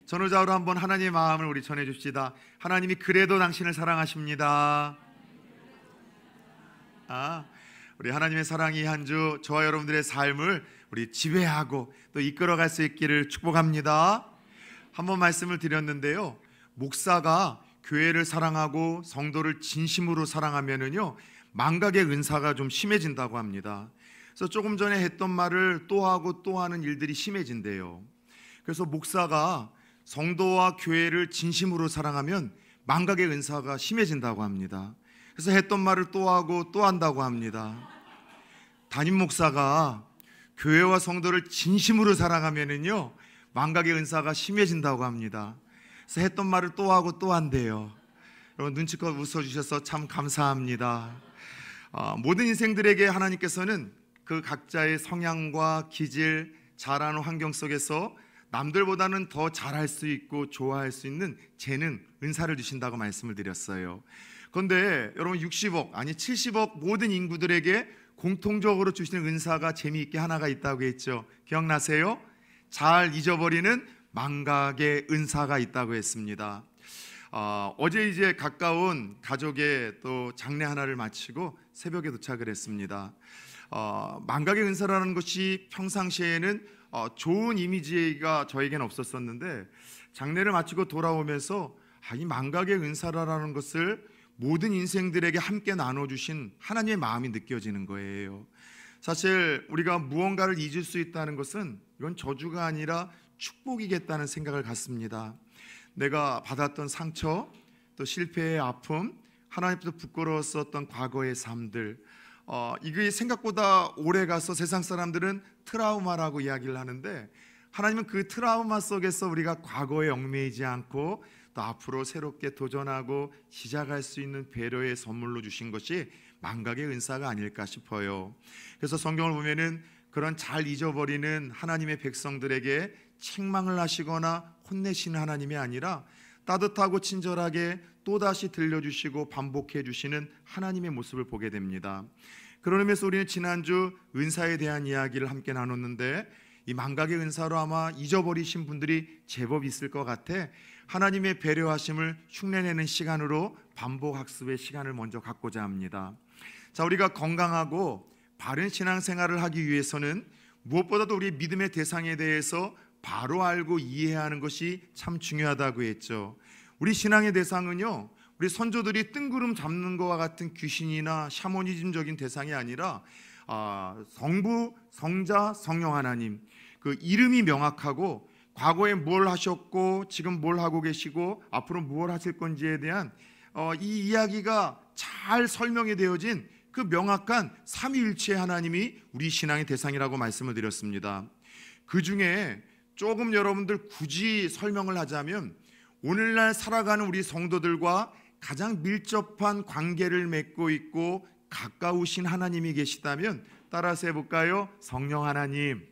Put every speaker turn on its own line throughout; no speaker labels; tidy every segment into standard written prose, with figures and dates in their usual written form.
전후좌우로 한번 하나님의 마음을 우리 전해 줍시다. 하나님이 그래도 당신을 사랑하십니다. 우리 하나님의 사랑이 한 주 저와 여러분들의 삶을 우리 지배하고 또 이끌어갈 수 있기를 축복합니다. 한번 말씀을 드렸는데요, 목사가 교회를 사랑하고 성도를 진심으로 사랑하면은요, 망각의 은사가 좀 심해진다고 합니다. 그래서 조금 전에 했던 말을 또 하고 또 하는 일들이 심해진대요. 그래서 목사가 성도와 교회를 진심으로 사랑하면 망각의 은사가 심해진다고 합니다. 그래서 했던 말을 또 하고 또 한다고 합니다. 담임 목사가 교회와 성도를 진심으로 사랑하면은요, 망각의 은사가 심해진다고 합니다. 그래서 했던 말을 또 하고 또 한대요. 여러분 눈치껏 웃어주셔서 참 감사합니다. 모든 인생들에게 하나님께서는 그 각자의 성향과 기질, 자라는 환경 속에서 남들보다는 더 잘할 수 있고 좋아할 수 있는 재능, 은사를 주신다고 말씀을 드렸어요. 그런데 여러분 60억 아니 70억 모든 인구들에게 공통적으로 주시는 은사가 재미있게 하나가 있다고 했죠. 기억나세요? 잘 잊어버리는 망각의 은사가 있다고 했습니다. 어제 이제 가까운 가족의 또 장례 하나를 마치고 새벽에 도착을 했습니다. 망각의 은사라는 것이 평상시에는 좋은 이미지가 저에게는 없었었는데, 장례를 마치고 돌아오면서 이 망각의 은사라는 것을 모든 인생들에게 함께 나눠주신 하나님의 마음이 느껴지는 거예요. 사실 우리가 무언가를 잊을 수 있다는 것은 이건 저주가 아니라 축복이겠다는 생각을 갖습니다. 내가 받았던 상처, 또 실패의 아픔, 하나님께서 부끄러웠었던 과거의 삶들, 이게 생각보다 오래 가서 세상 사람들은 트라우마라고 이야기를 하는데, 하나님은 그 트라우마 속에서 우리가 과거에 얽매이지 않고 또 앞으로 새롭게 도전하고 시작할 수 있는 배려의 선물로 주신 것이 망각의 은사가 아닐까 싶어요. 그래서 성경을 보면은 그런 잘 잊어버리는 하나님의 백성들에게 책망을 하시거나 혼내시는 하나님이 아니라 따뜻하고 친절하게 또다시 들려주시고 반복해 주시는 하나님의 모습을 보게 됩니다. 그런 의미에서 우리는 지난주 은사에 대한 이야기를 함께 나눴는데, 이 망각의 은사로 아마 잊어버리신 분들이 제법 있을 것 같아 하나님의 배려하심을 흉내내는 시간으로 반복 학습의 시간을 먼저 갖고자 합니다. 자, 우리가 건강하고 바른 신앙생활을 하기 위해서는 무엇보다도 우리 믿음의 대상에 대해서 바로 알고 이해하는 것이 참 중요하다고 했죠. 우리 신앙의 대상은요, 우리 선조들이 뜬구름 잡는 것과 같은 귀신이나 샤머니즘적인 대상이 아니라 성부, 성자, 성령 하나님, 그 이름이 명확하고 과거에 뭘 하셨고 지금 뭘 하고 계시고 앞으로 뭘 하실 건지에 대한 이 이야기가 잘 설명이 되어진 그 명확한 삼위일체의 하나님이 우리 신앙의 대상이라고 말씀을 드렸습니다. 그 중에 조금 여러분들 굳이 설명을 하자면, 오늘날 살아가는 우리 성도들과 가장 밀접한 관계를 맺고 있고 가까우신 하나님이 계시다면 따라서 해볼까요? 성령 하나님.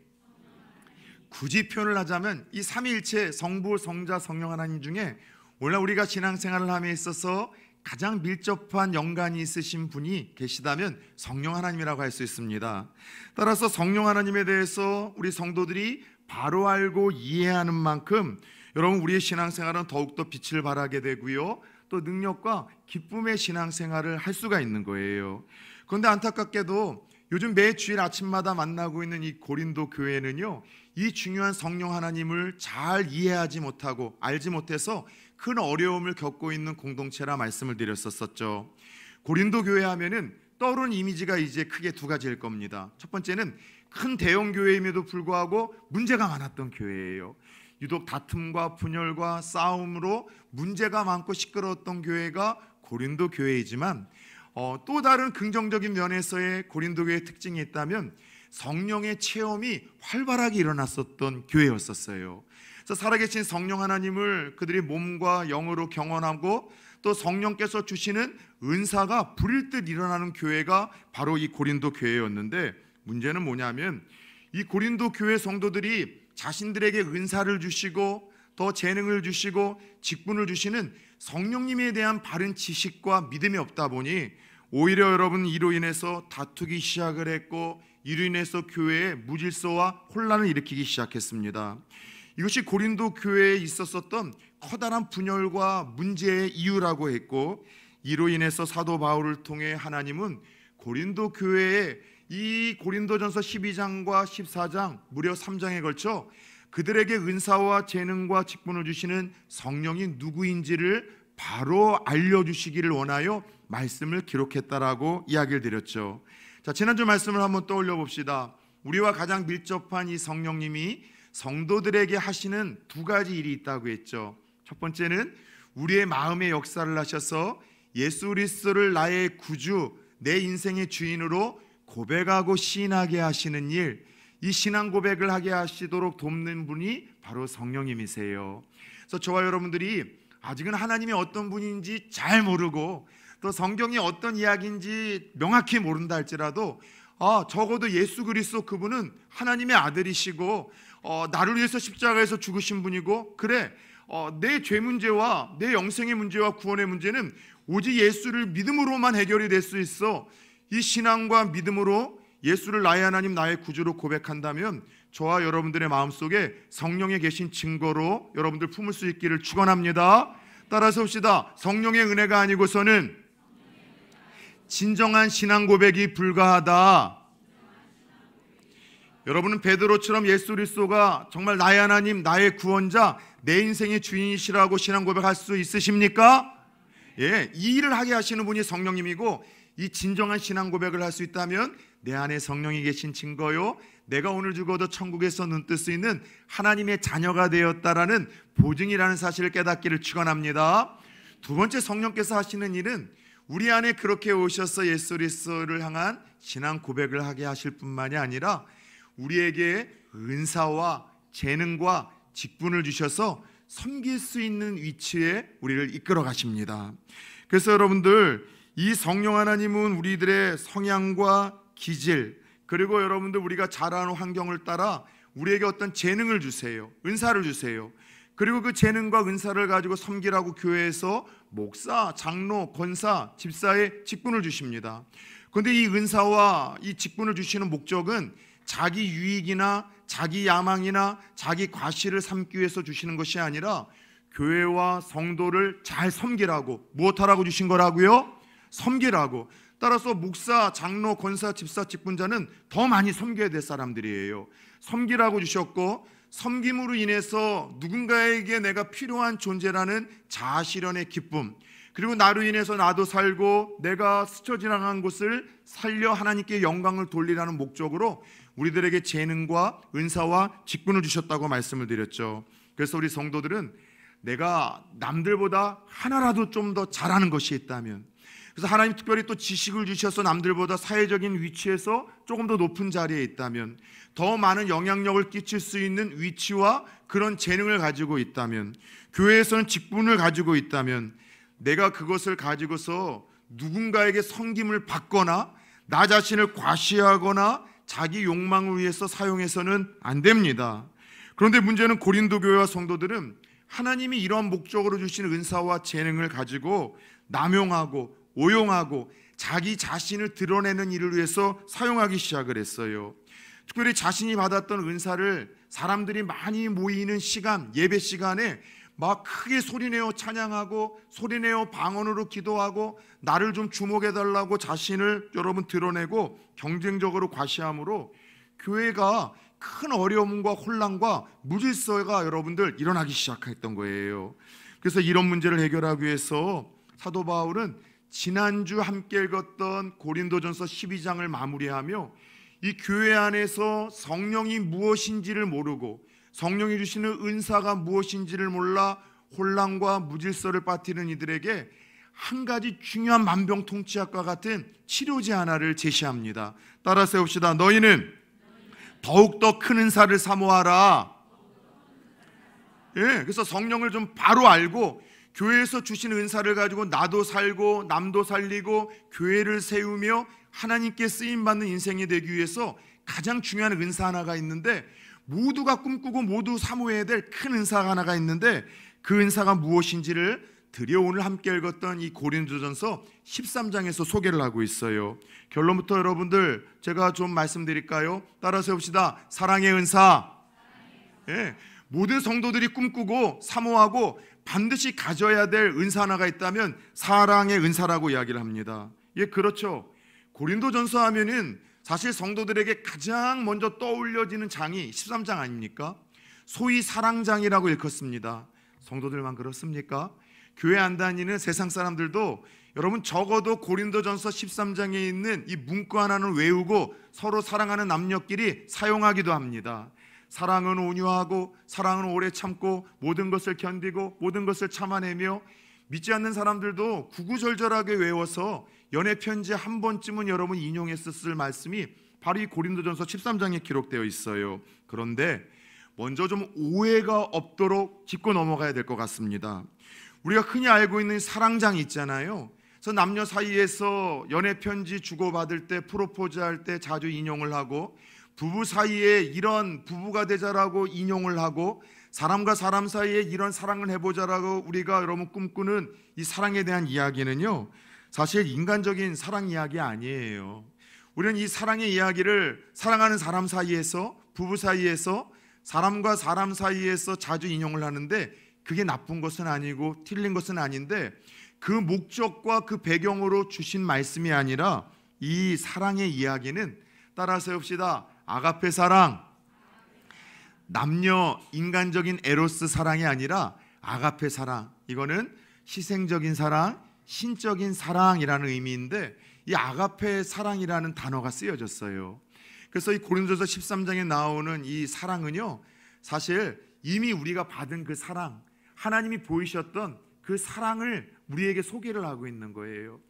굳이 표현을 하자면 이 삼위일체 성부, 성자, 성령 하나님 중에 오늘 우리가 신앙생활을 함에 있어서 가장 밀접한 연관이 있으신 분이 계시다면 성령 하나님이라고 할 수 있습니다. 따라서 성령 하나님에 대해서 우리 성도들이 바로 알고 이해하는 만큼 여러분 우리의 신앙생활은 더욱더 빛을 발하게 되고요, 또 능력과 기쁨의 신앙생활을 할 수가 있는 거예요. 그런데 안타깝게도 요즘 매 주일 아침마다 만나고 있는 이 고린도 교회는요, 이 중요한 성령 하나님을 잘 이해하지 못하고 알지 못해서 큰 어려움을 겪고 있는 공동체라 말씀을 드렸었죠. 고린도 교회 하면은 떠오르는 이미지가 이제 크게 두 가지일 겁니다. 첫 번째는 큰 대형 교회임에도 불구하고 문제가 많았던 교회예요. 유독 다툼과 분열과 싸움으로 문제가 많고 시끄러웠던 교회가 고린도 교회이지만, 또 다른 긍정적인 면에서의 고린도 교회의 특징이 있다면 성령의 체험이 활발하게 일어났었던 교회였었어요. 그래서 살아계신 성령 하나님을 그들이 몸과 영으로 경험하고 또 성령께서 주시는 은사가 불일 듯 일어나는 교회가 바로 이 고린도 교회였는데, 문제는 뭐냐면 이 고린도 교회 성도들이 자신들에게 은사를 주시고 더 재능을 주시고 직분을 주시는 성령님에 대한 바른 지식과 믿음이 없다 보니 오히려 여러분 이로 인해서 다투기 시작을 했고, 이로 인해서 교회에 무질서와 혼란을 일으키기 시작했습니다. 이것이 고린도 교회에 있었었던 커다란 분열과 문제의 이유라고 했고, 이로 인해서 사도 바울을 통해 하나님은 고린도 교회에 이 고린도전서 12장과 14장 무려 3장에 걸쳐 그들에게 은사와 재능과 직분을 주시는 성령이 누구인지를 바로 알려주시기를 원하여 말씀을 기록했다라고 이야기를 드렸죠. 자, 지난주 말씀을 한번 떠올려 봅시다. 우리와 가장 밀접한 이 성령님이 성도들에게 하시는 두 가지 일이 있다고 했죠. 첫 번째는 우리의 마음의 역사를 하셔서 예수 그리스도를 나의 구주, 내 인생의 주인으로 고백하고 시인하게 하시는 일, 이 신앙 고백을 하게 하시도록 돕는 분이 바로 성령님이세요. 그래서 저와 여러분들이 아직은 하나님이 어떤 분인지 잘 모르고 또 성경이 어떤 이야기인지 명확히 모른다 할지라도 적어도 예수 그리스도 그분은 하나님의 아들이시고 나를 위해서 십자가에서 죽으신 분이고, 그래 내 죄 문제와 내 영생의 문제와 구원의 문제는 오직 예수를 믿음으로만 해결이 될 수 있어. 이 신앙과 믿음으로 예수를 나의 하나님, 나의 구주로 고백한다면 저와 여러분들의 마음속에 성령에 계신 증거로 여러분들 품을 수 있기를 축원합니다. 따라서 봅시다. 성령의 은혜가 아니고서는 진정한 신앙 고백이 불가하다. 여러분은 베드로처럼 예수 그리스도가 정말 나의 하나님, 나의 구원자, 내 인생의 주인이시라고 신앙 고백할 수 있으십니까? 예, 이 일을 하게 하시는 분이 성령님이고, 이 진정한 신앙 고백을 할 수 있다면 내 안에 성령이 계신 증거요, 내가 오늘 죽어도 천국에서 눈뜰 수 있는 하나님의 자녀가 되었다라는 보증이라는 사실을 깨닫기를 축원합니다. 두 번째, 성령께서 하시는 일은 우리 안에 그렇게 오셔서 예수 그리스도를 향한 신앙 고백을 하게 하실 뿐만이 아니라 우리에게 은사와 재능과 직분을 주셔서 섬길 수 있는 위치에 우리를 이끌어 가십니다. 그래서 여러분들, 이 성령 하나님은 우리들의 성향과 기질, 그리고 여러분들 우리가 자라는 환경을 따라 우리에게 어떤 재능을 주세요. 은사를 주세요. 그리고 그 재능과 은사를 가지고 섬기라고 교회에서 목사, 장로, 권사, 집사의 직분을 주십니다. 그런데 이 은사와 이 직분을 주시는 목적은 자기 유익이나 자기 야망이나 자기 과시를 삼기 위해서 주시는 것이 아니라 교회와 성도를 잘 섬기라고, 무엇하라고 주신 거라고요? 섬기라고. 따라서 목사, 장로, 권사, 집사, 직분자는 더 많이 섬겨야 될 사람들이에요. 섬기라고 주셨고, 섬김으로 인해서 누군가에게 내가 필요한 존재라는 자아실현의 기쁨, 그리고 나로 인해서 나도 살고 내가 스쳐 지나간 곳을 살려 하나님께 영광을 돌리라는 목적으로 우리들에게 재능과 은사와 직분을 주셨다고 말씀을 드렸죠. 그래서 우리 성도들은 내가 남들보다 하나라도 좀 더 잘하는 것이 있다면, 그래서 하나님 특별히 또 지식을 주셔서 남들보다 사회적인 위치에서 조금 더 높은 자리에 있다면, 더 많은 영향력을 끼칠 수 있는 위치와 그런 재능을 가지고 있다면, 교회에서는 직분을 가지고 있다면, 내가 그것을 가지고서 누군가에게 섬김을 받거나 나 자신을 과시하거나 자기 욕망을 위해서 사용해서는 안 됩니다. 그런데 문제는 고린도 교회와 성도들은 하나님이 이러한 목적으로 주신 은사와 재능을 가지고 남용하고 오용하고 자기 자신을 드러내는 일을 위해서 사용하기 시작을 했어요. 특별히 자신이 받았던 은사를 사람들이 많이 모이는 시간, 예배 시간에 막 크게 소리내어 찬양하고 소리내어 방언으로 기도하고 나를 좀 주목해달라고 자신을 여러분 드러내고 경쟁적으로 과시함으로 교회가 큰 어려움과 혼란과 무질서가 여러분들 일어나기 시작했던 거예요. 그래서 이런 문제를 해결하기 위해서 사도 바울은 지난주 함께 읽었던 고린도전서 12장을 마무리하며 이 교회 안에서 성령이 무엇인지를 모르고 성령이 주시는 은사가 무엇인지를 몰라 혼란과 무질서를 빠뜨리는 이들에게 한 가지 중요한 만병통치약과 같은 치료제 하나를 제시합니다. 따라 세웁시다. 너희는 더욱더 큰 은사를 사모하라. 예, 그래서 성령을 좀 바로 알고 교회에서 주신 은사를 가지고 나도 살고 남도 살리고 교회를 세우며 하나님께 쓰임받는 인생이 되기 위해서 가장 중요한 은사 하나가 있는데, 모두가 꿈꾸고 모두 사모해야 될 큰 은사가 하나가 있는데, 그 은사가 무엇인지를 드디어 오늘 함께 읽었던 이 고린도전서 13장에서 소개를 하고 있어요. 결론부터 여러분들 제가 좀 말씀드릴까요? 따라서 해봅시다. 사랑의 은사. 예, 모든 성도들이 꿈꾸고 사모하고 반드시 가져야 될 은사 하나가 있다면 사랑의 은사라고 이야기를 합니다. 예, 그렇죠. 고린도전서 하면은 사실 성도들에게 가장 먼저 떠올려지는 장이 13장 아닙니까? 소위 사랑장이라고 일컫습니다. 성도들만 그렇습니까? 교회 안 다니는 세상 사람들도 여러분 적어도 고린도전서 13장에 있는 이 문구 하나는 외우고 서로 사랑하는 남녀끼리 사용하기도 합니다. 사랑은 온유하고 사랑은 오래 참고 모든 것을 견디고 모든 것을 참아내며. 믿지 않는 사람들도 구구절절하게 외워서 연애 편지 한 번쯤은 여러분 인용했었을 말씀이 바로 이 고린도전서 13장에 기록되어 있어요. 그런데 먼저 좀 오해가 없도록 짚고 넘어가야 될 것 같습니다. 우리가 흔히 알고 있는 사랑장이 있잖아요. 그래서 남녀 사이에서 연애 편지 주고받을 때, 프로포즈 할 때 자주 인용을 하고, 부부 사이에 이런 부부가 되자라고 인용을 하고, 사람과 사람 사이에 이런 사랑을 해보자라고 우리가 여러분 꿈꾸는 이 사랑에 대한 이야기는요, 사실 인간적인 사랑 이야기 아니에요. 우리는 이 사랑의 이야기를 사랑하는 사람 사이에서, 부부 사이에서, 사람과 사람 사이에서 자주 인용을 하는데 그게 나쁜 것은 아니고 틀린 것은 아닌데, 그 목적과 그 배경으로 주신 말씀이 아니라 이 사랑의 이야기는 따라서 해봅시다. 아가페 사랑, 남녀 인간적인 에로스 사랑이 아니라 아가페 사랑. 이거는 희생적인 사랑, 신적인 사랑이라는 의미인데 이 아가페 사랑이라는 단어가 쓰여졌어요. 그래서 이 고린도서 13장에 나오는 이 사랑은요, 사실 이미 우리가 받은 그 사랑, 하나님이 보이셨던 그 사랑을 우리에게 소개를 하고 있는 거예요.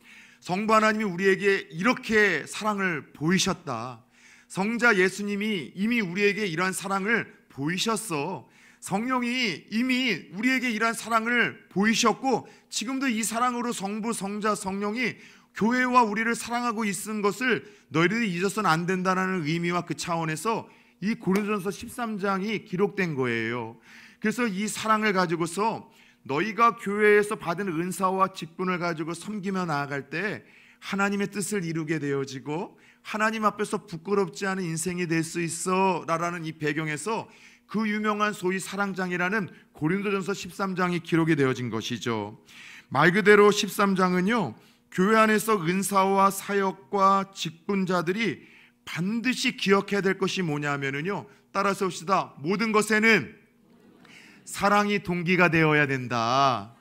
성부 하나님이 우리에게 이렇게 사랑을 보이셨다. 성자 예수님이 이미 우리에게 이러한 사랑을 보이셨어. 성령이 이미 우리에게 이러한 사랑을 보이셨고 지금도 이 사랑으로 성부, 성자, 성령이 교회와 우리를 사랑하고 있는 것을 너희들이 잊어서는 안 된다는 의미와 그 차원에서 이 고린도전서 13장이 기록된 거예요. 그래서 이 사랑을 가지고서 너희가 교회에서 받은 은사와 직분을 가지고 섬기며 나아갈 때 하나님의 뜻을 이루게 되어지고 하나님 앞에서 부끄럽지 않은 인생이 될 수 있어 라는 이 배경에서 그 유명한 소위 사랑장이라는 고린도전서 13장이 기록이 되어진 것이죠. 말 그대로 13장은요, 교회 안에서 은사와 사역과 직분자들이 반드시 기억해야 될 것이 뭐냐면요, 따라서 봅시다. 모든 것에는 사랑이 동기가 되어야 된다.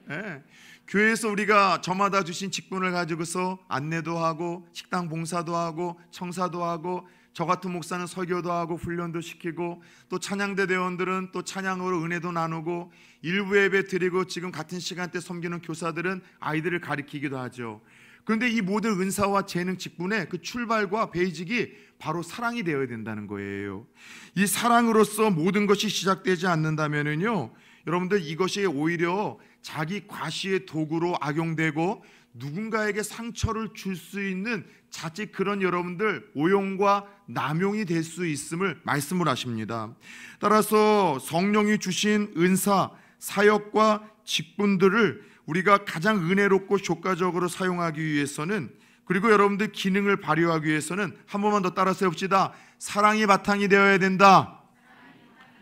네. 교회에서 우리가 저마다 주신 직분을 가지고서 안내도 하고 식당 봉사도 하고 청사도 하고, 저 같은 목사는 설교도 하고 훈련도 시키고, 또 찬양대 대원들은 또 찬양으로 은혜도 나누고, 일부 예배 드리고, 지금 같은 시간대 섬기는 교사들은 아이들을 가르치기도 하죠. 그런데 이 모든 은사와 재능 직분의 그 출발과 베이직이 바로 사랑이 되어야 된다는 거예요. 이 사랑으로서 모든 것이 시작되지 않는다면요, 여러분들 이것이 오히려 자기 과시의 도구로 악용되고 누군가에게 상처를 줄 수 있는 자칫 그런 여러분들 오용과 남용이 될 수 있음을 말씀을 하십니다. 따라서 성령이 주신 은사, 사역과 직분들을 우리가 가장 은혜롭고 효과적으로 사용하기 위해서는, 그리고 여러분들 기능을 발휘하기 위해서는 한 번만 더 따라서 해봅시다. 사랑이 바탕이 되어야 된다.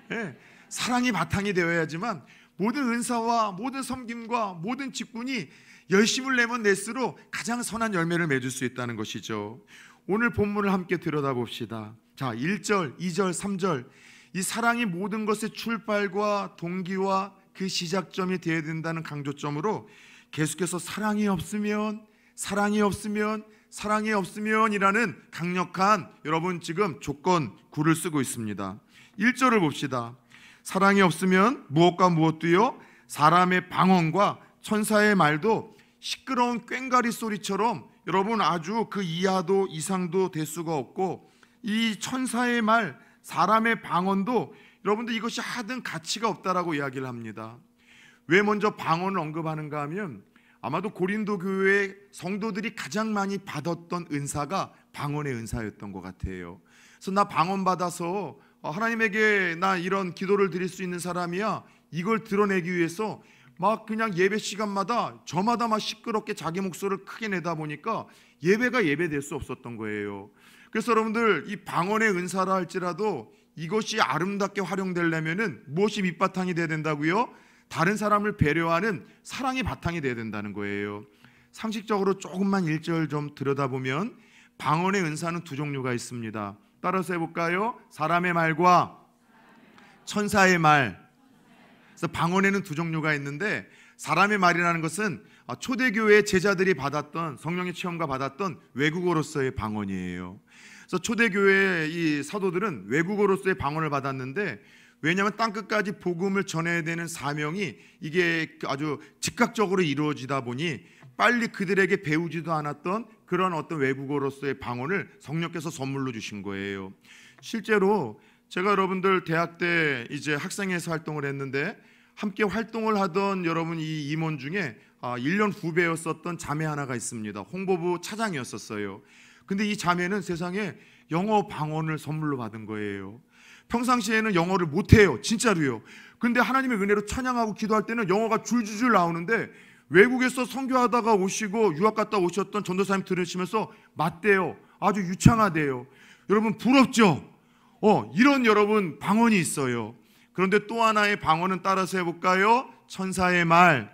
네, 사랑이 바탕이 되어야지만 모든 은사와 모든 섬김과 모든 직분이 열심을 내면 낼수록 가장 선한 열매를 맺을 수 있다는 것이죠. 오늘 본문을 함께 들여다봅시다. 자, 1절, 2절, 3절, 이 사랑이 모든 것의 출발과 동기와 그 시작점이 되어야 된다는 강조점으로 계속해서 사랑이 없으면 이라는 강력한 여러분 지금 조건구를 쓰고 있습니다. 1절을 봅시다. 사랑이 없으면 무엇과 무엇도요, 사람의 방언과 천사의 말도 시끄러운 꽹과리 소리처럼 여러분 아주 그 이하도 이상도 될 수가 없고, 이 천사의 말, 사람의 방언도 여러분들 이것이 하등 가치가 없다라고 이야기를 합니다. 왜 먼저 방언을 언급하는가 하면 아마도 고린도 교회의 성도들이 가장 많이 받았던 은사가 방언의 은사였던 것 같아요. 그래서 나 방언 받아서 하나님에게 나 이런 기도를 드릴 수 있는 사람이야, 이걸 드러내기 위해서 막 그냥 예배 시간마다 저마다 막 시끄럽게 자기 목소리를 크게 내다 보니까 예배가 예배될 수 없었던 거예요. 그래서 여러분들 이 방언의 은사라 할지라도 이것이 아름답게 활용되려면은 무엇이 밑바탕이 돼야 된다고요? 다른 사람을 배려하는 사랑이 바탕이 돼야 된다는 거예요. 상식적으로 조금만 1절 좀 들여다보면 방언의 은사는 두 종류가 있습니다. 따라서 해볼까요? 사람의 말과 천사의 말. 그래서 방언에는 두 종류가 있는데, 사람의 말이라는 것은 초대교회 제자들이 받았던, 성령의 체험과 받았던 외국어로서의 방언이에요. 그래서 초대교회 이 사도들은 외국어로서의 방언을 받았는데, 왜냐하면 땅끝까지 복음을 전해야 되는 사명이 이게 아주 즉각적으로 이루어지다 보니 빨리 그들에게 배우지도 않았던 그런 어떤 외국어로서의 방언을 성령께서 선물로 주신 거예요. 실제로 제가 여러분들 대학 때 이제 학생회에서 활동을 했는데, 함께 활동을 하던 여러분 이 임원 중에 1년 후배였었던 자매 하나가 있습니다. 홍보부 차장이었었어요. 근데 이 자매는 세상에 영어 방언을 선물로 받은 거예요. 평상시에는 영어를 못해요. 진짜로요. 근데 하나님의 은혜로 찬양하고 기도할 때는 영어가 줄줄줄 나오는데, 외국에서 선교하다가 오시고 유학 갔다 오셨던 전도사님 들으시면서 맞대요. 아주 유창하대요. 여러분 부럽죠? 이런 여러분 방언이 있어요. 그런데 또 하나의 방언은 따라서 해볼까요? 천사의 말.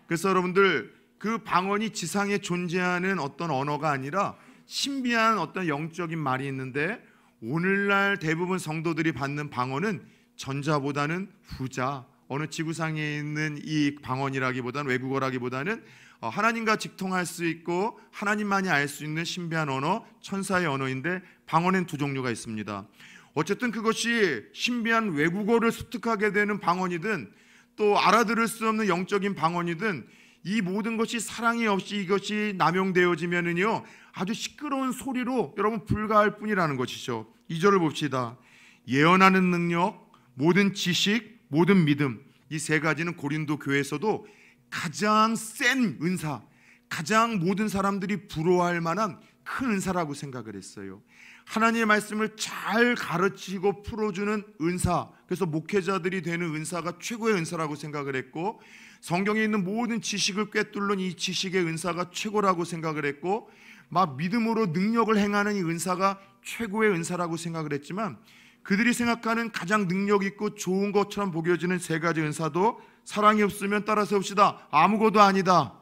그래서 여러분들 그 방언이 지상에 존재하는 어떤 언어가 아니라 신비한 어떤 영적인 말이 있는데, 오늘날 대부분 성도들이 받는 방언은 전자보다는 후자, 어느 지구상에 있는 이 방언이라기보다는, 외국어라기보다는 하나님과 직통할 수 있고 하나님만이 알 수 있는 신비한 언어, 천사의 언어인데, 방언엔 두 종류가 있습니다. 어쨌든 그것이 신비한 외국어를 습득하게 되는 방언이든 또 알아들을 수 없는 영적인 방언이든, 이 모든 것이 사랑이 없이 이것이 남용되어지면은요 아주 시끄러운 소리로 여러분 불과할 뿐이라는 것이죠. 2절을 봅시다. 예언하는 능력, 모든 지식, 모든 믿음, 이 세 가지는 고린도 교회에서도 가장 센 은사, 가장 모든 사람들이 부러워할 만한 큰 은사라고 생각을 했어요. 하나님의 말씀을 잘 가르치고 풀어주는 은사, 그래서 목회자들이 되는 은사가 최고의 은사라고 생각을 했고, 성경에 있는 모든 지식을 꿰뚫는 이 지식의 은사가 최고라고 생각을 했고, 막 믿음으로 능력을 행하는 이 은사가 최고의 은사라고 생각을 했지만, 그들이 생각하는 가장 능력 있고 좋은 것처럼 보여지는 세 가지 은사도 사랑이 없으면, 따라서 봅시다, 아무것도 아니다.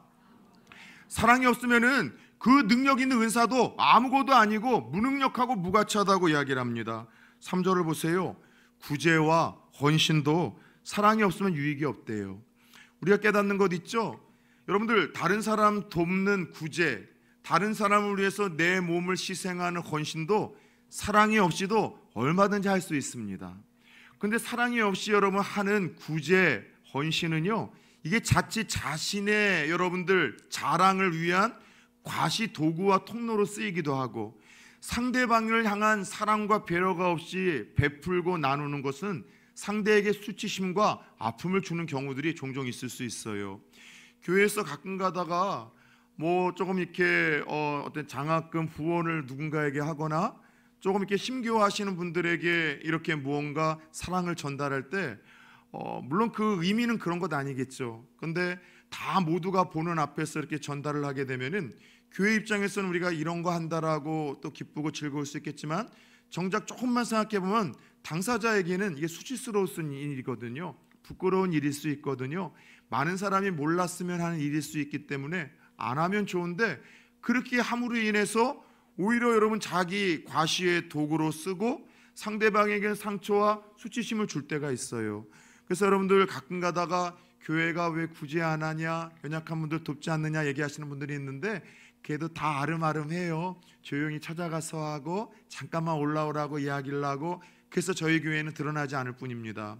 사랑이 없으면은 그 능력 있는 은사도 아무것도 아니고 무능력하고 무가치하다고 이야기를 합니다. 3절을 보세요. 구제와 헌신도 사랑이 없으면 유익이 없대요. 우리가 깨닫는 것 있죠? 여러분들, 다른 사람 돕는 구제, 다른 사람을 위해서 내 몸을 희생하는 헌신도 사랑이 없이도 얼마든지 할 수 있습니다. 근데 사랑이 없이 여러분 하는 구제, 헌신은요, 이게 자칫 자신의 여러분들 자랑을 위한 과시 도구와 통로로 쓰이기도 하고, 상대방을 향한 사랑과 배려가 없이 베풀고 나누는 것은 상대에게 수치심과 아픔을 주는 경우들이 종종 있을 수 있어요. 교회에서 가끔 가다가 뭐 조금 이렇게 어떤 장학금 후원을 누군가에게 하거나 조금 이렇게 심교하시는 분들에게 이렇게 무언가 사랑을 전달할 때 물론 그 의미는 그런 것 아니겠죠. 근데 다 모두가 보는 앞에서 이렇게 전달을 하게 되면은 교회 입장에서는 우리가 이런 거 한다라고 또 기쁘고 즐거울 수 있겠지만, 정작 조금만 생각해 보면 당사자에게는 이게 수치스러울 수 있는 일이거든요. 부끄러운 일일 수 있거든요. 많은 사람이 몰랐으면 하는 일일 수 있기 때문에 안 하면 좋은데, 그렇게 함으로 인해서 오히려 여러분 자기 과시의 도구로 쓰고 상대방에게 상처와 수치심을 줄 때가 있어요. 그래서 여러분들 가끔 가다가 교회가 왜 구제 안 하냐, 연약한 분들 돕지 않느냐 얘기하시는 분들이 있는데, 걔도 다 아름아름해요. 조용히 찾아가서 하고 잠깐만 올라오라고 이야기를 하고, 그래서 저희 교회는 드러나지 않을 뿐입니다.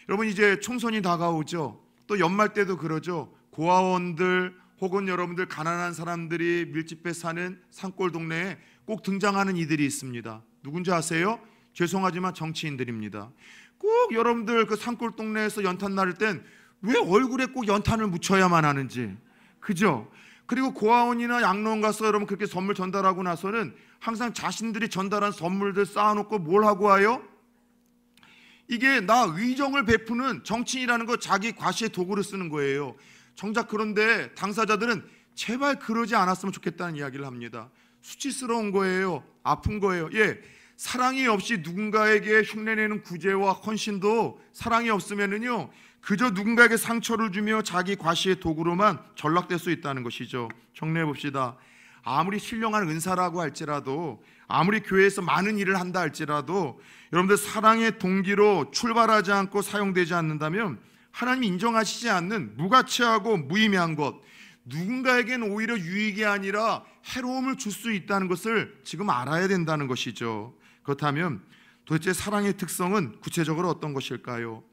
여러분, 이제 총선이 다가오죠. 또 연말 때도 그러죠. 고아원들 혹은 여러분들 가난한 사람들이 밀집해 사는 산골 동네에 꼭 등장하는 이들이 있습니다. 누군지 아세요? 죄송하지만 정치인들입니다. 꼭 여러분들 그 산골 동네에서 연탄 나를 땐 왜 얼굴에 꼭 연탄을 묻혀야만 하는지, 그죠? 그리고 고아원이나 양로원 가서 여러분 그렇게 선물 전달하고 나서는 항상 자신들이 전달한 선물들 쌓아놓고 뭘 하고 와요? 이게 나 의정을 베푸는 정치인이라는 거 자기 과시의 도구를 쓰는 거예요. 정작 그런데 당사자들은 제발 그러지 않았으면 좋겠다는 이야기를 합니다. 수치스러운 거예요. 아픈 거예요. 사랑이 없이 누군가에게 흉내내는 구제와 헌신도 사랑이 없으면은요 그저 누군가에게 상처를 주며 자기 과시의 도구로만 전락될 수 있다는 것이죠. 정리해 봅시다. 아무리 신령한 은사라고 할지라도, 아무리 교회에서 많은 일을 한다 할지라도 여러분들 사랑의 동기로 출발하지 않고 사용되지 않는다면 하나님이 인정하시지 않는 무가치하고 무의미한 것, 누군가에게는 오히려 유익이 아니라 해로움을 줄 수 있다는 것을 지금 알아야 된다는 것이죠. 그렇다면 도대체 사랑의 특성은 구체적으로 어떤 것일까요?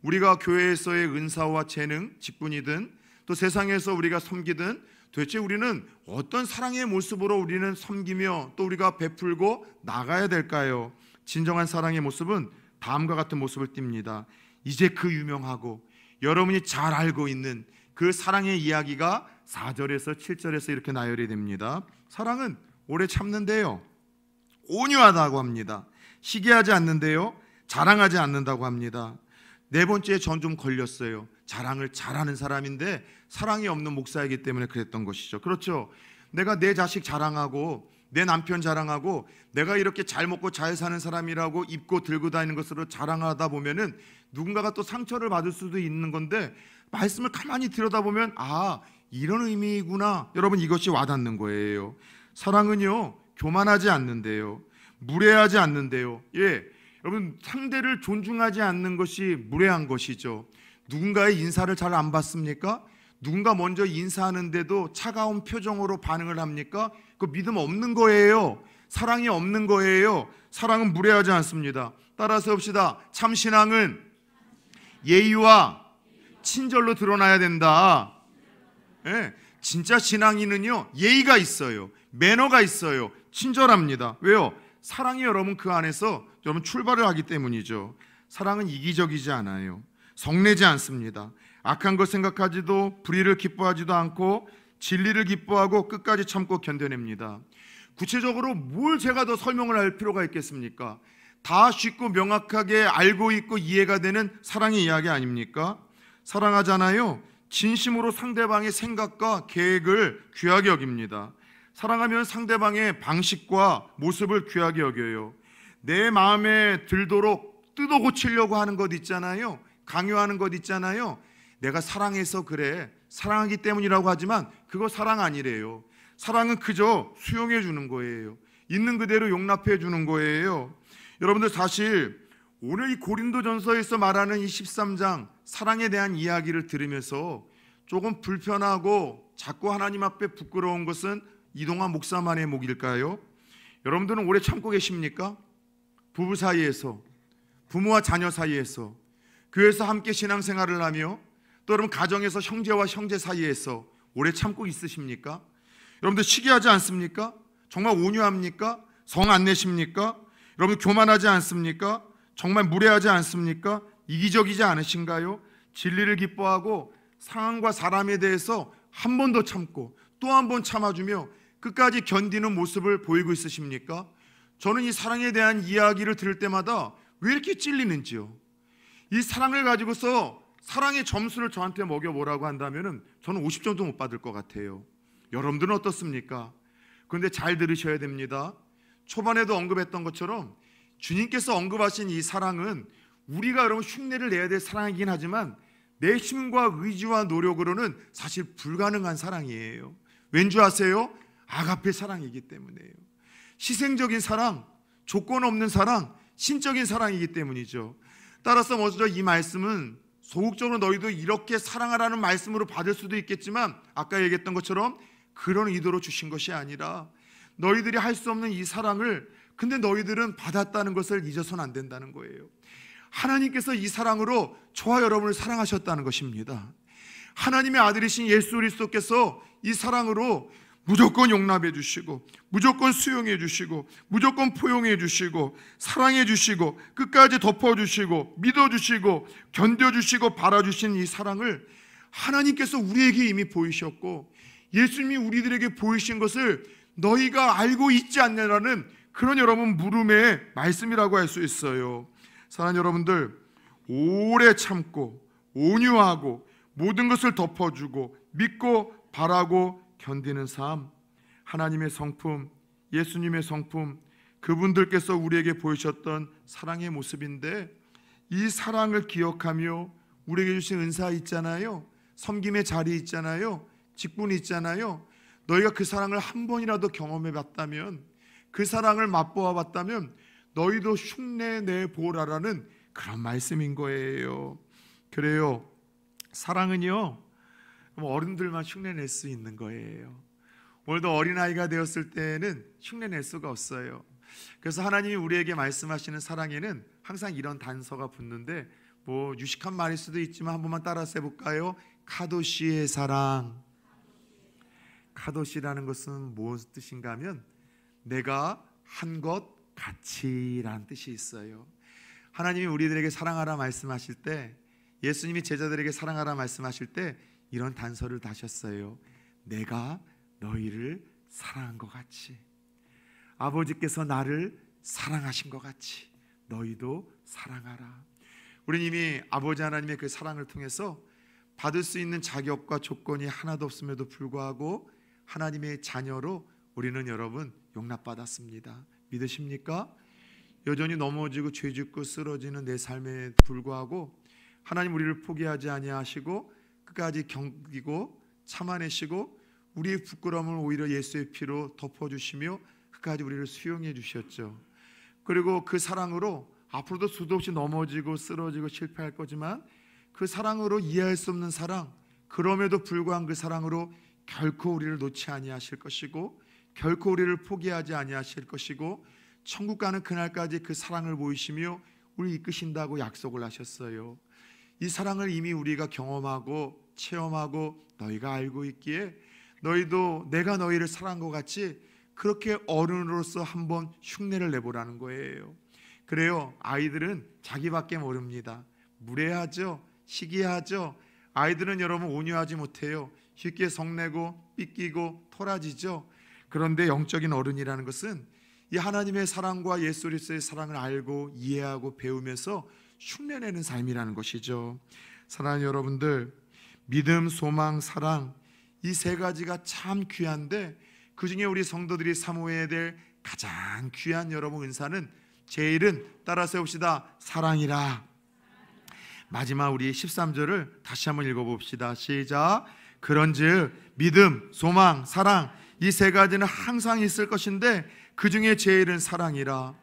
우리가 교회에서의 은사와 재능, 직분이든 또 세상에서 우리가 섬기든 도대체 우리는 어떤 사랑의 모습으로 우리는 섬기며 또 우리가 베풀고 나가야 될까요? 진정한 사랑의 모습은 다음과 같은 모습을 띱니다. 이제 그 유명하고 여러분이 잘 알고 있는 그 사랑의 이야기가 4절에서 7절에서 이렇게 나열이 됩니다. 사랑은 오래 참는데요, 온유하다고 합니다. 시기하지 않는데요, 자랑하지 않는다고 합니다. 네 번째에 전 좀 걸렸어요. 자랑을 잘하는 사람인데 사랑이 없는 목사이기 때문에 그랬던 것이죠. 그렇죠. 내가 내 자식 자랑하고 내 남편 자랑하고 내가 이렇게 잘 먹고 잘 사는 사람이라고 입고 들고 다니는 것으로 자랑하다 보면은 누군가가 또 상처를 받을 수도 있는 건데, 말씀을 가만히 들여다보면 아, 이런 의미구나. 여러분, 이것이 와닿는 거예요. 사랑은요 교만하지 않는데요, 무례하지 않는데요. 여러분, 상대를 존중하지 않는 것이 무례한 것이죠. 누군가의 인사를 잘 안 받습니까? 누군가 먼저 인사하는데도 차가운 표정으로 반응을 합니까? 그 믿음 없는 거예요. 사랑이 없는 거예요. 사랑은 무례하지 않습니다. 따라서 봅시다. 참 신앙은 예의와 친절로 드러나야 된다. 진짜 신앙인은요 예의가 있어요, 매너가 있어요, 친절합니다. 왜요? 사랑이 여러분 그 안에서 여러분 출발을 하기 때문이죠. 사랑은 이기적이지 않아요. 성내지 않습니다. 악한 것 생각하지도, 불의를 기뻐하지도 않고 진리를 기뻐하고 끝까지 참고 견뎌냅니다. 구체적으로 뭘 제가 더 설명을 할 필요가 있겠습니까? 다 쉽고 명확하게 알고 있고 이해가 되는 사랑의 이야기 아닙니까? 사랑하잖아요, 진심으로 상대방의 생각과 계획을 귀하게 여깁니다. 사랑하면 상대방의 방식과 모습을 귀하게 여겨요. 내 마음에 들도록 뜯어 고치려고 하는 것 있잖아요, 강요하는 것 있잖아요. 내가 사랑해서 그래, 사랑하기 때문이라고 하지만 그거 사랑 아니래요. 사랑은 그저 수용해 주는 거예요. 있는 그대로 용납해 주는 거예요. 여러분들, 사실 오늘 이 고린도전서에서 말하는 이 13장 사랑에 대한 이야기를 들으면서 조금 불편하고 자꾸 하나님 앞에 부끄러운 것은 이동환 목사만의 목일까요? 여러분들은 오래 참고 계십니까? 부부 사이에서, 부모와 자녀 사이에서, 교회에서 함께 신앙생활을 하며 또 여러분 가정에서 형제와 형제 사이에서 오래 참고 있으십니까? 여러분들 시기하지 않습니까? 정말 온유합니까? 성 안 내십니까? 여러분 교만하지 않습니까? 정말 무례하지 않습니까? 이기적이지 않으신가요? 진리를 기뻐하고 상황과 사람에 대해서 한 번 더 참고 또 한 번 참아주며 끝까지 견디는 모습을 보이고 있으십니까? 저는 이 사랑에 대한 이야기를 들을 때마다 왜 이렇게 찔리는지요. 이 사랑을 가지고서 사랑의 점수를 저한테 먹여보라고 한다면 저는 50점도 못 받을 것 같아요. 여러분들은 어떻습니까? 그런데 잘 들으셔야 됩니다. 초반에도 언급했던 것처럼 주님께서 언급하신 이 사랑은 우리가 여러분 흉내를 내야 될 사랑이긴 하지만 내 힘과 의지와 노력으로는 사실 불가능한 사랑이에요. 왠지 아세요? 아가페 사랑이기 때문이에요. 희생적인 사랑, 조건 없는 사랑, 신적인 사랑이기 때문이죠. 따라서 먼저 이 말씀은 소극적으로 너희도 이렇게 사랑하라는 말씀으로 받을 수도 있겠지만 아까 얘기했던 것처럼 그런 의도로 주신 것이 아니라 너희들이 할 수 없는 이 사랑을 근데 너희들은 받았다는 것을 잊어서는 안 된다는 거예요. 하나님께서 이 사랑으로 저와 여러분을 사랑하셨다는 것입니다. 하나님의 아들이신 예수 그리스도께서 이 사랑으로 무조건 용납해 주시고 무조건 수용해 주시고 무조건 포용해 주시고 사랑해 주시고 끝까지 덮어주시고 믿어주시고 견뎌주시고 바라주신 이 사랑을 하나님께서 우리에게 이미 보이셨고 예수님이 우리들에게 보이신 것을 너희가 알고 있지 않느냐라는 그런 여러분 물음의 말씀이라고 할 수 있어요. 사랑하는 여러분들, 오래 참고 온유하고 모든 것을 덮어주고 믿고 바라고 견디는 삶, 하나님의 성품, 예수님의 성품, 그분들께서 우리에게 보이셨던 사랑의 모습인데, 이 사랑을 기억하며 우리에게 주신 은사 있잖아요. 섬김의 자리 있잖아요. 직분이 있잖아요. 너희가 그 사랑을 한 번이라도 경험해 봤다면, 그 사랑을 맛보아 봤다면 너희도 흉내 보라라는 그런 말씀인 거예요. 그래요, 사랑은요 어른들만 흉내낼 수 있는 거예요. 오늘도 어린아이가 되었을 때는 흉내낼 수가 없어요. 그래서 하나님이 우리에게 말씀하시는 사랑에는 항상 이런 단서가 붙는데, 뭐 유식한 말일 수도 있지만 한 번만 따라서 해볼까요? 카도시의 사랑. 카도시라는 것은 무슨 뜻인가 하면 내가 한 것 같이라는 뜻이 있어요. 하나님이 우리들에게 사랑하라 말씀하실 때, 예수님이 제자들에게 사랑하라 말씀하실 때 이런 단서를 다셨어요. 내가 너희를 사랑한 것 같이, 아버지께서 나를 사랑하신 것 같이 너희도 사랑하라. 우리는 이미 아버지 하나님의 그 사랑을 통해서 받을 수 있는 자격과 조건이 하나도 없음에도 불구하고 하나님의 자녀로 우리는 여러분 용납받았습니다. 믿으십니까? 여전히 넘어지고 죄짓고 쓰러지는 내 삶에 불구하고 하나님 우리를 포기하지 아니하시고 끝까지 견디고 참아내시고 우리의 부끄러움을 오히려 예수의 피로 덮어주시며 끝까지 우리를 수용해 주셨죠. 그리고 그 사랑으로 앞으로도 수도 없이 넘어지고 쓰러지고 실패할 거지만 그 사랑으로 이해할 수 없는 사랑, 그럼에도 불구한 그 사랑으로 결코 우리를 놓지 아니하실 것이고 결코 우리를 포기하지 아니하실 것이고 천국 가는 그날까지 그 사랑을 보이시며 우리 이끄신다고 약속을 하셨어요. 이 사랑을 이미 우리가 경험하고 체험하고 너희가 알고 있기에 너희도 내가 너희를 사랑한 것 같이 그렇게 어른으로서 한번 흉내를 내보라는 거예요. 그래요, 아이들은 자기밖에 모릅니다. 무례하죠, 시기하죠. 아이들은 여러분 온유하지 못해요. 쉽게 성내고 삐끼고 토라지죠. 그런데 영적인 어른이라는 것은 이 하나님의 사랑과 예수 그리스도의 사랑을 알고 이해하고 배우면서 흉내내는 삶이라는 것이죠. 사랑하는 여러분들, 믿음, 소망, 사랑, 이 세 가지가 참 귀한데 그 중에 우리 성도들이 사모해야 될 가장 귀한 여러분 은사는 제일은 따라서 해봅시다. 사랑이라. 마지막 우리 13절을 다시 한번 읽어봅시다. 시작. 그런즉 믿음, 소망, 사랑, 이 세 가지는 항상 있을 것인데 그 중에 제일은 사랑이라.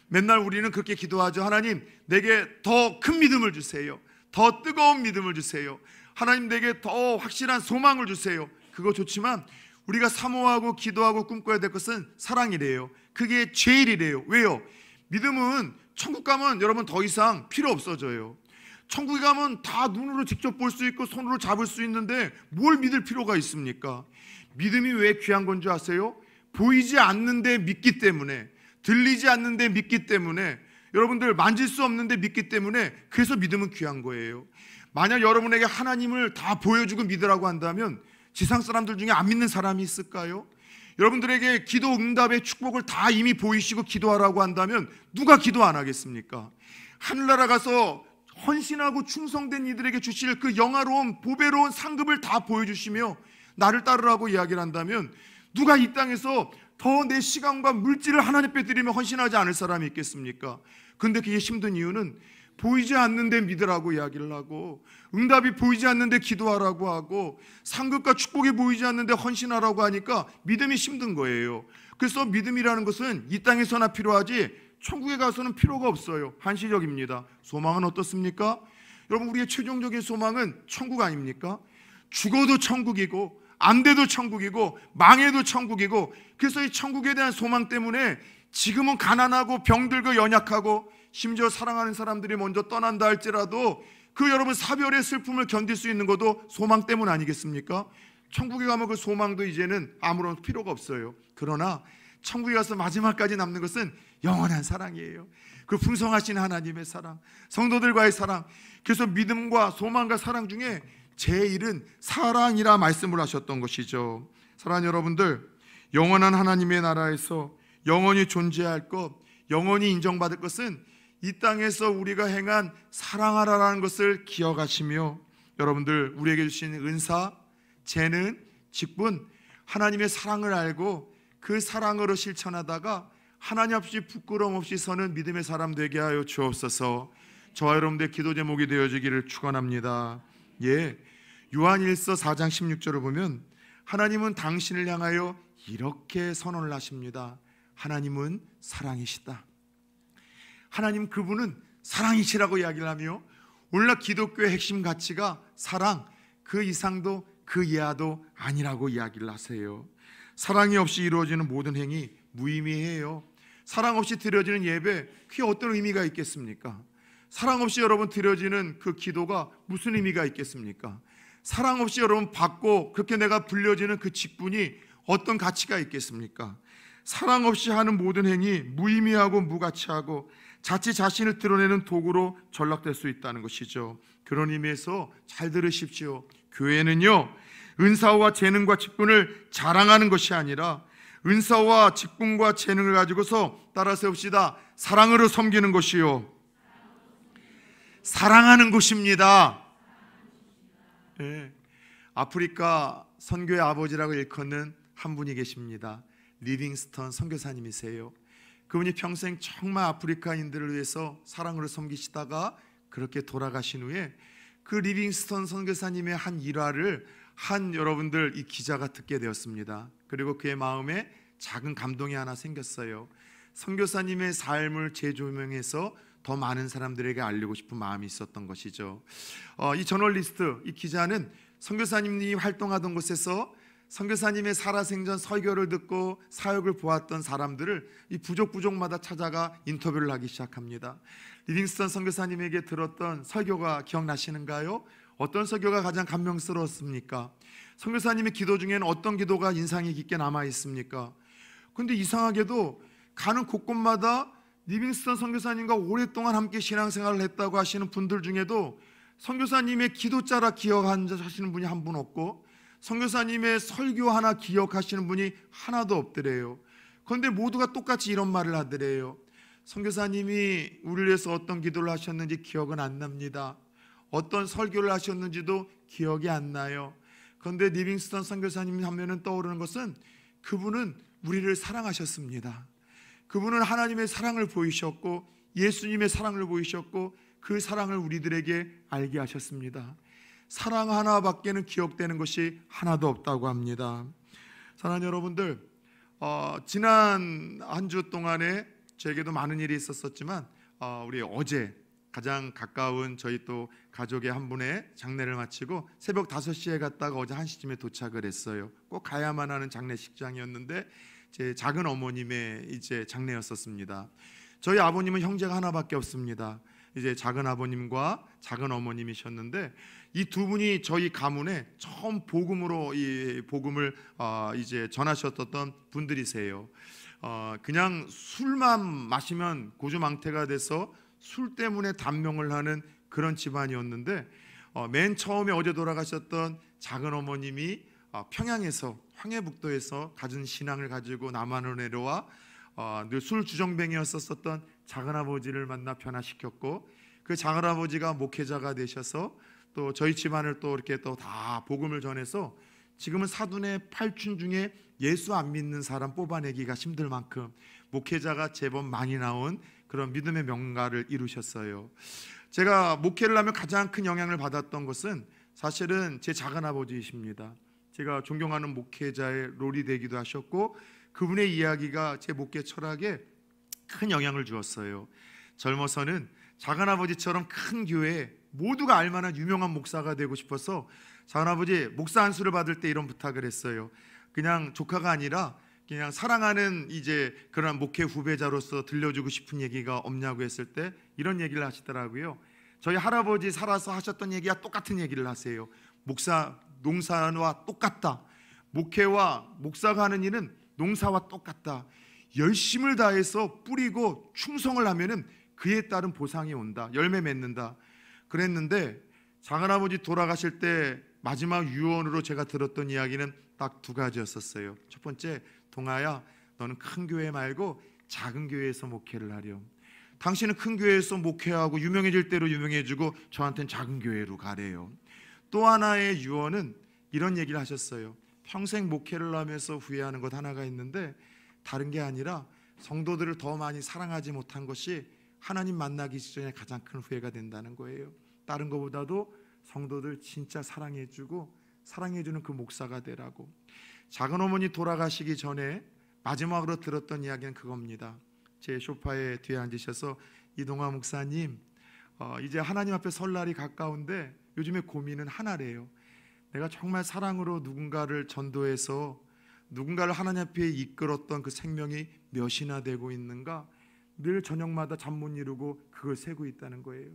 맨날 우리는 그렇게 기도하죠. 하나님, 내게 더 큰 믿음을 주세요. 더 뜨거운 믿음을 주세요. 하나님, 내게 더 확실한 소망을 주세요. 그거 좋지만 우리가 사모하고 기도하고 꿈꿔야 될 것은 사랑이래요. 그게 제일이래요. 왜요? 믿음은 천국 가면 여러분 더 이상 필요 없어져요. 천국에 가면 다 눈으로 직접 볼 수 있고 손으로 잡을 수 있는데 뭘 믿을 필요가 있습니까? 믿음이 왜 귀한 건 줄 아세요? 보이지 않는데 믿기 때문에, 들리지 않는데 믿기 때문에, 여러분들 만질 수 없는데 믿기 때문에, 그래서 믿음은 귀한 거예요. 만약 여러분에게 하나님을 다 보여주고 믿으라고 한다면 지상 사람들 중에 안 믿는 사람이 있을까요? 여러분들에게 기도 응답의 축복을 다 이미 보이시고 기도하라고 한다면 누가 기도 안 하겠습니까? 하늘나라 가서 헌신하고 충성된 이들에게 주실 그 영화로운 보배로운 상급을 다 보여주시며 나를 따르라고 이야기를 한다면 누가 이 땅에서 더 내 시간과 물질을 하나님 앞에 드리며 헌신하지 않을 사람이 있겠습니까? 근데 그게 힘든 이유는 보이지 않는데 믿으라고 이야기를 하고 응답이 보이지 않는데 기도하라고 하고 상급과 축복이 보이지 않는데 헌신하라고 하니까 믿음이 힘든 거예요. 그래서 믿음이라는 것은 이 땅에서나 필요하지 천국에 가서는 필요가 없어요. 한시적입니다. 소망은 어떻습니까? 여러분, 우리의 최종적인 소망은 천국 아닙니까? 죽어도 천국이고 안 돼도 천국이고 망해도 천국이고, 그래서 이 천국에 대한 소망 때문에 지금은 가난하고 병들고 연약하고 심지어 사랑하는 사람들이 먼저 떠난다 할지라도 그 여러분 사별의 슬픔을 견딜 수 있는 것도 소망 때문 아니겠습니까? 천국에 가면 그 소망도 이제는 아무런 필요가 없어요. 그러나 천국에 가서 마지막까지 남는 것은 영원한 사랑이에요. 그 풍성하신 하나님의 사랑, 성도들과의 사랑. 그래서 믿음과 소망과 사랑 중에 제일은 사랑이라 말씀을 하셨던 것이죠. 사랑하는 여러분들, 영원한 하나님의 나라에서 영원히 존재할 것, 영원히 인정받을 것은 이 땅에서 우리가 행한 사랑하라라는 것을 기억하시며, 여러분들 우리에게 주신 은사, 재능, 직분, 하나님의 사랑을 알고 그 사랑으로 실천하다가 하나님 앞에 부끄러움 없이 서는 믿음의 사람 되게 하여 주옵소서. 저와 여러분들의 기도 제목이 되어지기를 축원합니다. 요한일서 4장 16절을 보면 하나님은 당신을 향하여 이렇게 선언을 하십니다. 하나님은 사랑이시다. 하나님 그분은 사랑이시라고 이야기를 하며, 오늘날 기독교의 핵심 가치가 사랑, 그 이상도 그 이하도 아니라고 이야기를 하세요. 사랑이 없이 이루어지는 모든 행위 무의미해요. 사랑 없이 드려지는 예배, 그게 어떤 의미가 있겠습니까? 사랑 없이 여러분 드려지는 그 기도가 무슨 의미가 있겠습니까? 사랑 없이 여러분 받고 그렇게 내가 불려지는 그 직분이 어떤 가치가 있겠습니까? 사랑 없이 하는 모든 행위 무의미하고 무가치하고 자칫 자신을 드러내는 도구로 전락될 수 있다는 것이죠. 그런 의미에서 잘 들으십시오. 교회는요, 은사와 재능과 직분을 자랑하는 것이 아니라 은사와 직분과 재능을 가지고서 따라 세웁시다. 사랑으로 섬기는 것이요, 사랑하는 곳입니다. 아프리카 선교의 아버지라고 일컫는 한 분이 계십니다. 리빙스턴 선교사님이세요. 그분이 평생 정말 아프리카인들을 위해서 사랑으로 섬기시다가 그렇게 돌아가신 후에 그 리빙스턴 선교사님의 한 일화를 여러분들 이 기자가 듣게 되었습니다. 그리고 그의 마음에 작은 감동이 하나 생겼어요. 선교사님의 삶을 재조명해서 더 많은 사람들에게 알리고 싶은 마음이 있었던 것이죠. 이 저널리스트, 이 기자는 선교사님이 활동하던 곳에서 선교사님의 살아생전 설교를 듣고 사역을 보았던 사람들을 이 부족마다 찾아가 인터뷰를 하기 시작합니다. 리빙스턴 선교사님에게 들었던 설교가 기억나시는가요? 어떤 설교가 가장 감명스러웠습니까? 선교사님의 기도 중에는 어떤 기도가 인상이 깊게 남아 있습니까? 그런데 이상하게도 가는 곳곳마다 리빙스턴 선교사님과 오랫동안 함께 신앙생활을 했다고 하시는 분들 중에도 선교사님의 기도자라 기억하시는 분이 한 분 없고, 선교사님의 설교 하나 기억하시는 분이 하나도 없더래요. 그런데 모두가 똑같이 이런 말을 하더래요. 선교사님이 우리를 위해서 어떤 기도를 하셨는지 기억은 안 납니다. 어떤 설교를 하셨는지도 기억이 안 나요. 그런데 리빙스턴 선교사님 하면은 떠오르는 것은 그분은 우리를 사랑하셨습니다. 그분은 하나님의 사랑을 보이셨고 예수님의 사랑을 보이셨고 그 사랑을 우리들에게 알게 하셨습니다. 사랑 하나밖에는 기억되는 것이 하나도 없다고 합니다. 사랑하는 여러분들, 지난 한 주 동안에 저에게도 많은 일이 있었지만 우리 어제 가장 가까운 저희 또 가족의 한 분의 장례를 마치고 새벽 5시에 갔다가 어제 1시쯤에 도착을 했어요. 꼭 가야만 하는 장례식장이었는데 제 작은 어머님의 이제 장례였었습니다. 저희 아버님은 형제가 하나밖에 없습니다. 이제 작은 아버님과 작은 어머님이셨는데 이 두 분이 저희 가문에 처음 복음으로 이 복음을 이제 전하셨던 분들이세요. 그냥 술만 마시면 고주망태가 돼서 술 때문에 단명을 하는 그런 집안이었는데 맨 처음에 어제 돌아가셨던 작은 어머님이 평양에서 황해북도에서 가진 신앙을 가지고 남한으로 내려와 늘 술 주정뱅이였었던 작은아버지를 만나 변화시켰고, 그 작은아버지가 목회자가 되셔서 또 저희 집안을 또 이렇게 또 다 복음을 전해서 지금은 사돈의 8춘 중에 예수 안 믿는 사람 뽑아내기가 힘들 만큼 목회자가 제법 많이 나온 그런 믿음의 명가를 이루셨어요. 제가 목회를 하면 가장 큰 영향을 받았던 것은 사실은 제 작은아버지이십니다. 제가 존경하는 목회자의 롤이 되기도 하셨고 그분의 이야기가 제 목회 철학에 큰 영향을 주었어요. 젊어서는 작은아버지처럼 큰 교회에 모두가 알만한 유명한 목사가 되고 싶어서 작은아버지 목사 안수를 받을 때 이런 부탁을 했어요. 그냥 조카가 아니라 그냥 사랑하는 이제 그런 목회 후배자로서 들려주고 싶은 얘기가 없냐고 했을 때 이런 얘기를 하시더라고요. 저희 할아버지 살아서 하셨던 얘기와 똑같은 얘기를 하세요. 목사 농사와 똑같다. 목회와 목사가 하는 일은 농사와 똑같다. 열심을 다해서 뿌리고 충성을 하면은 그에 따른 보상이 온다. 열매 맺는다. 그랬는데 작은아버지 돌아가실 때 마지막 유언으로 제가 들었던 이야기는 딱 2가지였었어요. 첫 번째, 동아야, 너는 큰 교회 말고 작은 교회에서 목회를 하렴. 당신은 큰 교회에서 목회하고 유명해질 대로 유명해지고 저한테는 작은 교회로 가래요. 또 하나의 유언은 이런 얘기를 하셨어요. 평생 목회를 하면서 후회하는 것 하나가 있는데 다른 게 아니라 성도들을 더 많이 사랑하지 못한 것이 하나님 만나기 전에 가장 큰 후회가 된다는 거예요. 다른 것보다도 성도들 진짜 사랑해주고 사랑해주는 그 목사가 되라고. 작은 어머니 돌아가시기 전에 마지막으로 들었던 이야기는 그겁니다. 제 소파에 뒤에 앉으셔서 이동화 목사님, 이제 하나님 앞에 설 날이 가까운데 요즘에 고민은 하나래요. 내가 정말 사랑으로 누군가를 전도해서 누군가를 하나님 앞에 이끌었던 그 생명이 몇이나 되고 있는가, 늘 저녁마다 잠 못 이루고 그걸 세고 있다는 거예요.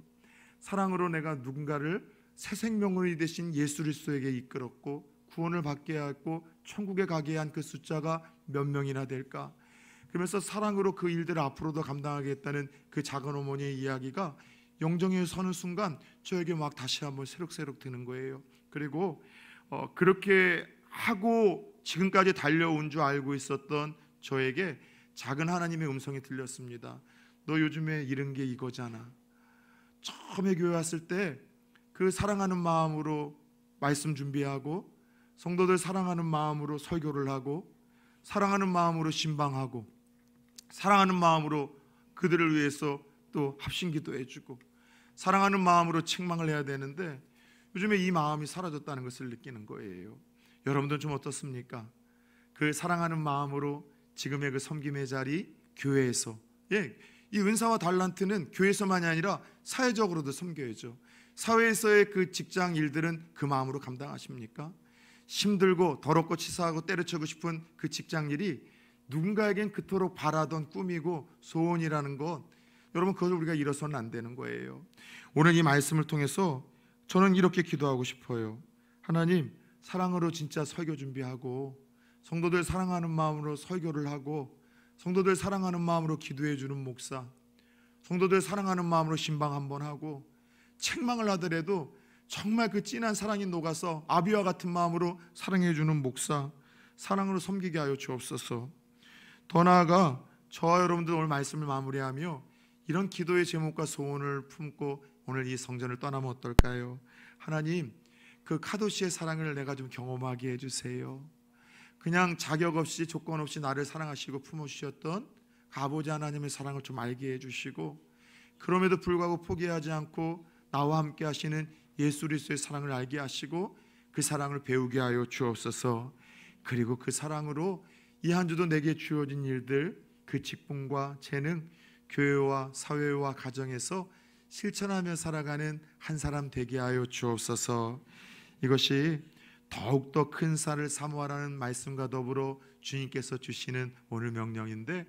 사랑으로 내가 누군가를 새 생명으로 되신 예수 그리스도에게 이끌었고 구원을 받게 하고 천국에 가게 한 그 숫자가 몇 명이나 될까. 그러면서 사랑으로 그 일들을 앞으로도 감당하겠다는 그 작은 어머니의 이야기가 영정에 서는 순간 저에게 막 다시 한번 새록새록 드는 거예요. 그리고 그렇게 하고 지금까지 달려온 줄 알고 있었던 저에게 작은 하나님의 음성이 들렸습니다. 너 요즘에 잃은 게 이거잖아. 처음에 교회 왔을 때 그 사랑하는 마음으로 말씀 준비하고 성도들 사랑하는 마음으로 설교를 하고 사랑하는 마음으로 신방하고 사랑하는 마음으로 그들을 위해서 또 합심기도 해주고 사랑하는 마음으로 책망을 해야 되는데 요즘에 이 마음이 사라졌다는 것을 느끼는 거예요. 여러분들은 좀 어떻습니까? 그 사랑하는 마음으로 지금의 그 섬김의 자리 교회에서, 이 은사와 달란트는 교회에서만이 아니라 사회적으로도 섬겨야죠. 사회에서의 그 직장 일들은 그 마음으로 감당하십니까? 힘들고 더럽고 치사하고 때려치고 싶은 그 직장 일이 누군가에겐 그토록 바라던 꿈이고 소원이라는 것, 여러분 그것을 우리가 잃어서는 안 되는 거예요. 오늘 이 말씀을 통해서 저는 이렇게 기도하고 싶어요. 하나님, 사랑으로 진짜 설교 준비하고 성도들 사랑하는 마음으로 설교를 하고 성도들 사랑하는 마음으로 기도해 주는 목사, 성도들 사랑하는 마음으로 신방 한번 하고 책망을 하더라도 정말 그 진한 사랑이 녹아서 아비와 같은 마음으로 사랑해 주는 목사, 사랑으로 섬기게 하여 주옵소서. 더 나아가 저와 여러분들 오늘 말씀을 마무리하며 이런 기도의 제목과 소원을 품고 오늘 이 성전을 떠나면 어떨까요? 하나님, 그 카도시의 사랑을 내가 좀 경험하게 해주세요. 그냥 자격 없이 조건 없이 나를 사랑하시고 품어주셨던 아버지 하나님의 사랑을 좀 알게 해주시고 그럼에도 불구하고 포기하지 않고 나와 함께 하시는 예수 그리스도의 사랑을 알게 하시고 그 사랑을 배우게 하여 주옵소서. 그리고 그 사랑으로 이 한 주도 내게 주어진 일들, 그 직분과 재능, 교회와 사회와 가정에서 실천하며 살아가는 한 사람 되게 하여 주옵소서. 이것이 더욱더 큰 사를 사모하라는 말씀과 더불어 주님께서 주시는 오늘 명령인데,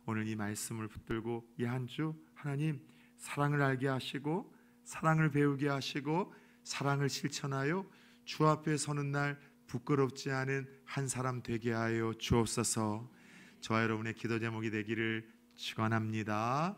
오늘 이 말씀을 붙들고 이 한 주 하나님 사랑을 알게 하시고 사랑을 배우게 하시고 사랑을 실천하여 주 앞에 서는 날 부끄럽지 않은 한 사람 되게 하여 주옵소서. 저와 여러분의 기도 제목이 되기를 축원합니다.